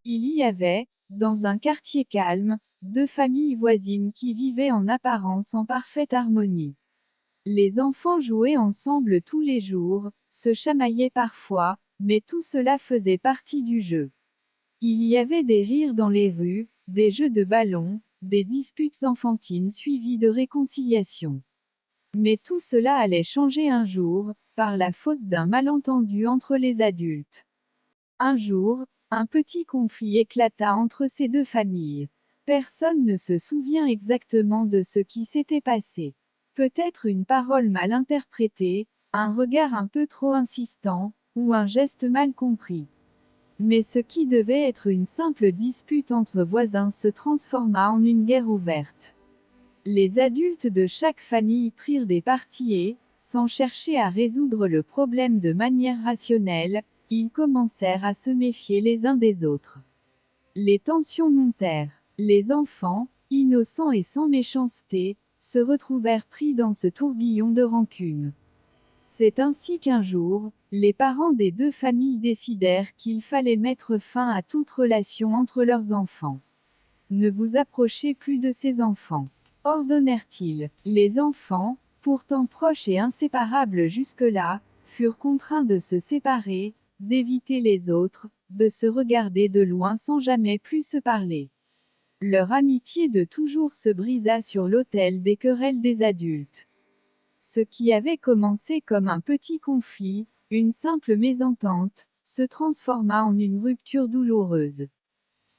Il y avait, dans un quartier calme, deux familles voisines qui vivaient en apparence en parfaite harmonie. Les enfants jouaient ensemble tous les jours, se chamaillaient parfois, mais tout cela faisait partie du jeu. Il y avait des rires dans les rues, des jeux de ballon, des disputes enfantines suivies de réconciliations. Mais tout cela allait changer un jour, par la faute d'un malentendu entre les adultes. Un jour, un petit conflit éclata entre ces deux familles. Personne ne se souvient exactement de ce qui s'était passé. Peut-être une parole mal interprétée, un regard un peu trop insistant, ou un geste mal compris. Mais ce qui devait être une simple dispute entre voisins se transforma en une guerre ouverte. Les adultes de chaque famille prirent des partis et, sans chercher à résoudre le problème de manière rationnelle, ils commencèrent à se méfier les uns des autres. Les tensions montèrent. Les enfants, innocents et sans méchanceté, se retrouvèrent pris dans ce tourbillon de rancune. C'est ainsi qu'un jour, les parents des deux familles décidèrent qu'il fallait mettre fin à toute relation entre leurs enfants. Ne vous approchez plus de ces enfants, ordonnèrent-ils. Les enfants, pourtant proches et inséparables jusque-là, furent contraints de se séparer, d'éviter les autres, de se regarder de loin sans jamais plus se parler. Leur amitié de toujours se brisa sur l'autel des querelles des adultes. Ce qui avait commencé comme un petit conflit, une simple mésentente, se transforma en une rupture douloureuse.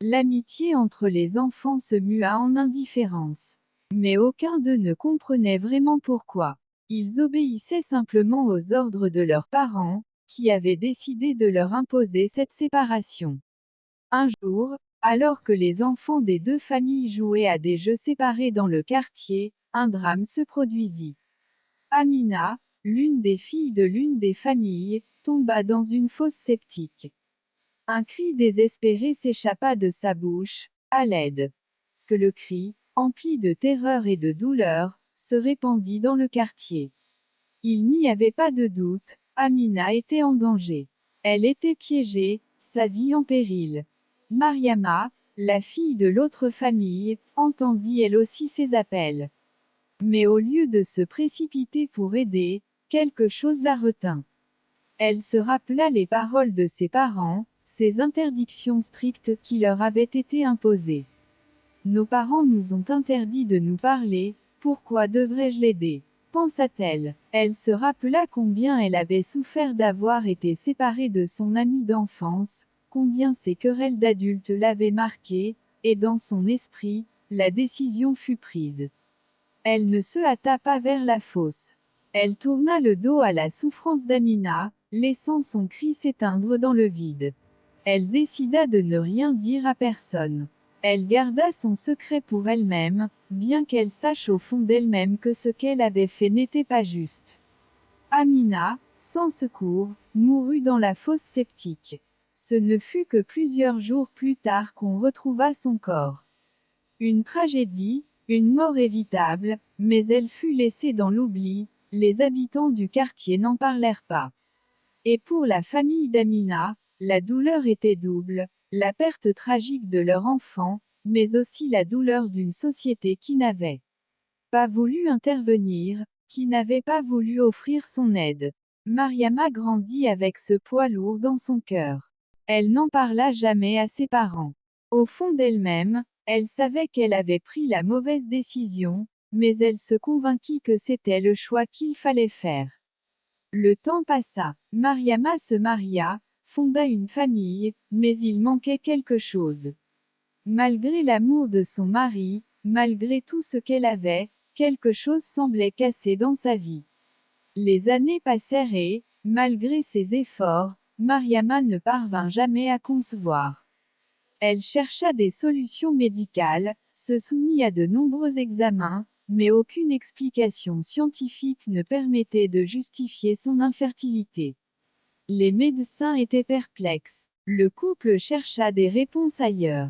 L'amitié entre les enfants se mua en indifférence. Mais aucun d'eux ne comprenait vraiment pourquoi. Ils obéissaient simplement aux ordres de leurs parents, qui avaient décidé de leur imposer cette séparation. Un jour, alors que les enfants des deux familles jouaient à des jeux séparés dans le quartier, un drame se produisit. Amina, l'une des filles de l'une des familles, tomba dans une fosse septique. Un cri désespéré s'échappa de sa bouche, à l'aide. Que le cri, empli de terreur et de douleur, se répandit dans le quartier. Il n'y avait pas de doute, Amina était en danger. Elle était piégée, sa vie en péril. Mariama, la fille de l'autre famille, entendit elle aussi ses appels. Mais au lieu de se précipiter pour aider, quelque chose la retint. Elle se rappela les paroles de ses parents, ces interdictions strictes qui leur avaient été imposées. Nos parents nous ont interdit de nous parler, pourquoi devrais-je l'aider? Pensa-t-elle. Elle se rappela combien elle avait souffert d'avoir été séparée de son amie d'enfance, combien ces querelles d'adultes l'avaient marquée, et dans son esprit, la décision fut prise. Elle ne se hâta pas vers la fosse. Elle tourna le dos à la souffrance d'Amina, laissant son cri s'éteindre dans le vide. Elle décida de ne rien dire à personne. Elle garda son secret pour elle-même, bien qu'elle sache au fond d'elle-même que ce qu'elle avait fait n'était pas juste. Amina, sans secours, mourut dans la fosse septique. Ce ne fut que plusieurs jours plus tard qu'on retrouva son corps. Une tragédie, une mort évitable, mais elle fut laissée dans l'oubli, les habitants du quartier n'en parlèrent pas. Et pour la famille d'Amina, la douleur était double, la perte tragique de leur enfant, mais aussi la douleur d'une société qui n'avait pas voulu intervenir, qui n'avait pas voulu offrir son aide. Mariama grandit avec ce poids lourd dans son cœur. Elle n'en parla jamais à ses parents. Au fond d'elle-même, elle savait qu'elle avait pris la mauvaise décision, mais elle se convainquit que c'était le choix qu'il fallait faire. Le temps passa. Mariama se maria, fonda une famille, mais il manquait quelque chose. Malgré l'amour de son mari, malgré tout ce qu'elle avait, quelque chose semblait cassé dans sa vie. Les années passèrent et, malgré ses efforts, Mariama ne parvint jamais à concevoir. Elle chercha des solutions médicales, se soumit à de nombreux examens, mais aucune explication scientifique ne permettait de justifier son infertilité. Les médecins étaient perplexes. Le couple chercha des réponses ailleurs.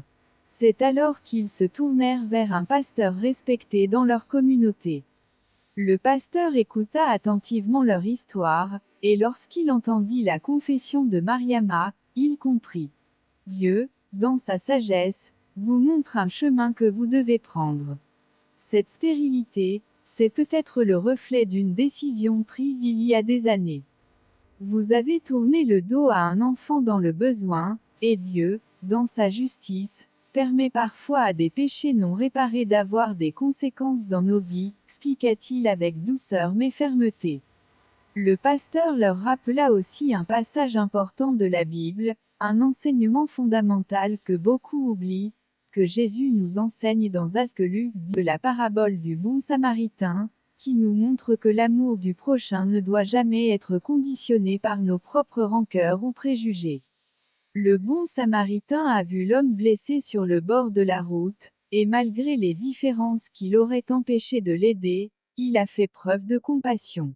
C'est alors qu'ils se tournèrent vers un pasteur respecté dans leur communauté. Le pasteur écouta attentivement leur histoire, et lorsqu'il entendit la confession de Mariama, il comprit. Dieu, dans sa sagesse, vous montre un chemin que vous devez prendre. Cette stérilité, c'est peut-être le reflet d'une décision prise il y a des années. Vous avez tourné le dos à un enfant dans le besoin, et Dieu, dans sa justice, permet parfois à des péchés non réparés d'avoir des conséquences dans nos vies, expliqua-t-il avec douceur mais fermeté. Le pasteur leur rappela aussi un passage important de la Bible, un enseignement fondamental que beaucoup oublient, que Jésus nous enseigne dans Actes Luc de la parabole du bon samaritain, qui nous montre que l'amour du prochain ne doit jamais être conditionné par nos propres rancœurs ou préjugés. Le bon samaritain a vu l'homme blessé sur le bord de la route, et malgré les différences qui l'auraient empêché de l'aider, il a fait preuve de compassion.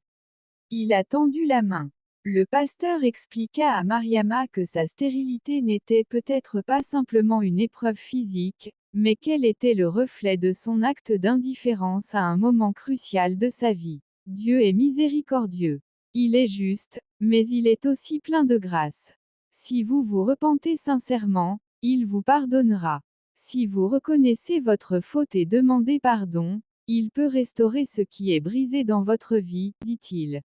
Il a tendu la main. Le pasteur expliqua à Mariama que sa stérilité n'était peut-être pas simplement une épreuve physique, mais qu'elle était le reflet de son acte d'indifférence à un moment crucial de sa vie. Dieu est miséricordieux. Il est juste, mais il est aussi plein de grâce. Si vous vous repentez sincèrement, il vous pardonnera. Si vous reconnaissez votre faute et demandez pardon, il peut restaurer ce qui est brisé dans votre vie, dit-il.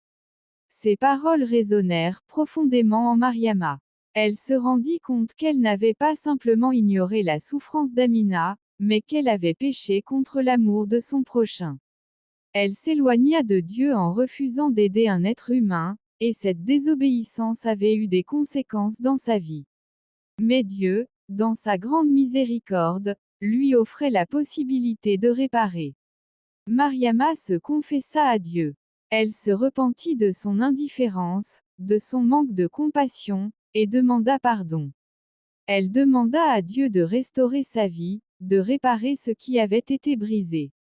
Ces paroles résonnèrent profondément en Mariama. Elle se rendit compte qu'elle n'avait pas simplement ignoré la souffrance d'Amina, mais qu'elle avait péché contre l'amour de son prochain. Elle s'éloigna de Dieu en refusant d'aider un être humain, et cette désobéissance avait eu des conséquences dans sa vie. Mais Dieu, dans sa grande miséricorde, lui offrait la possibilité de réparer. Mariama se confessa à Dieu. Elle se repentit de son indifférence, de son manque de compassion, et demanda pardon. Elle demanda à Dieu de restaurer sa vie, de réparer ce qui avait été brisé.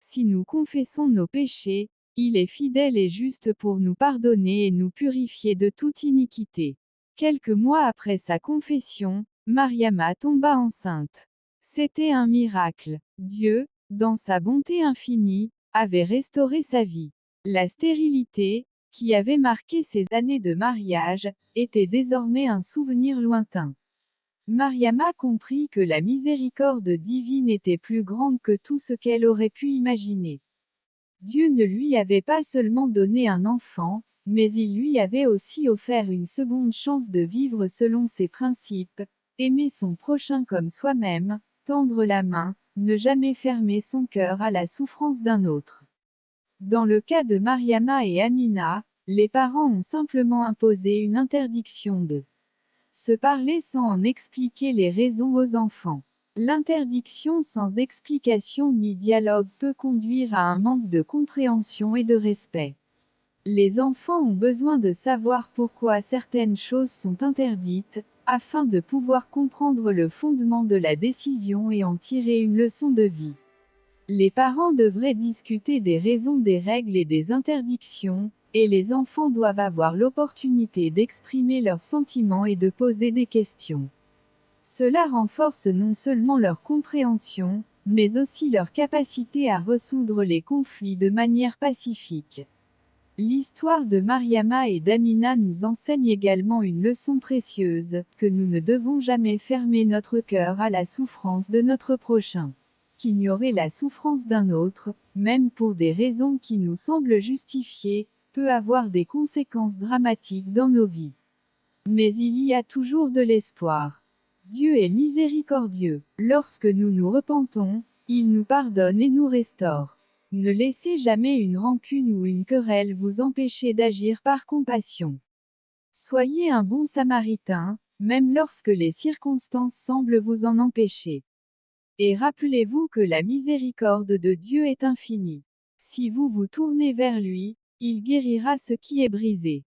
Si nous confessons nos péchés, il est fidèle et juste pour nous pardonner et nous purifier de toute iniquité. Quelques mois après sa confession, Mariama tomba enceinte. C'était un miracle. Dieu, dans sa bonté infinie, avait restauré sa vie. La stérilité, qui avait marqué ses années de mariage, était désormais un souvenir lointain. Mariama comprit que la miséricorde divine était plus grande que tout ce qu'elle aurait pu imaginer. Dieu ne lui avait pas seulement donné un enfant, mais il lui avait aussi offert une seconde chance de vivre selon ses principes, aimer son prochain comme soi-même, tendre la main, ne jamais fermer son cœur à la souffrance d'un autre. Dans le cas de Mariama et Amina, les parents ont simplement imposé une interdiction de se parler sans en expliquer les raisons aux enfants. L'interdiction sans explication ni dialogue peut conduire à un manque de compréhension et de respect. Les enfants ont besoin de savoir pourquoi certaines choses sont interdites, afin de pouvoir comprendre le fondement de la décision et en tirer une leçon de vie. Les parents devraient discuter des raisons des règles et des interdictions, et les enfants doivent avoir l'opportunité d'exprimer leurs sentiments et de poser des questions. Cela renforce non seulement leur compréhension, mais aussi leur capacité à résoudre les conflits de manière pacifique. L'histoire de Mariama et d'Amina nous enseigne également une leçon précieuse, que nous ne devons jamais fermer notre cœur à la souffrance de notre prochain. Qu'ignorer la souffrance d'un autre, même pour des raisons qui nous semblent justifiées, peut avoir des conséquences dramatiques dans nos vies. Mais il y a toujours de l'espoir. Dieu est miséricordieux. Lorsque nous nous repentons, il nous pardonne et nous restaure. Ne laissez jamais une rancune ou une querelle vous empêcher d'agir par compassion. Soyez un bon samaritain, même lorsque les circonstances semblent vous en empêcher. Et rappelez-vous que la miséricorde de Dieu est infinie. Si vous vous tournez vers lui, il guérira ce qui est brisé.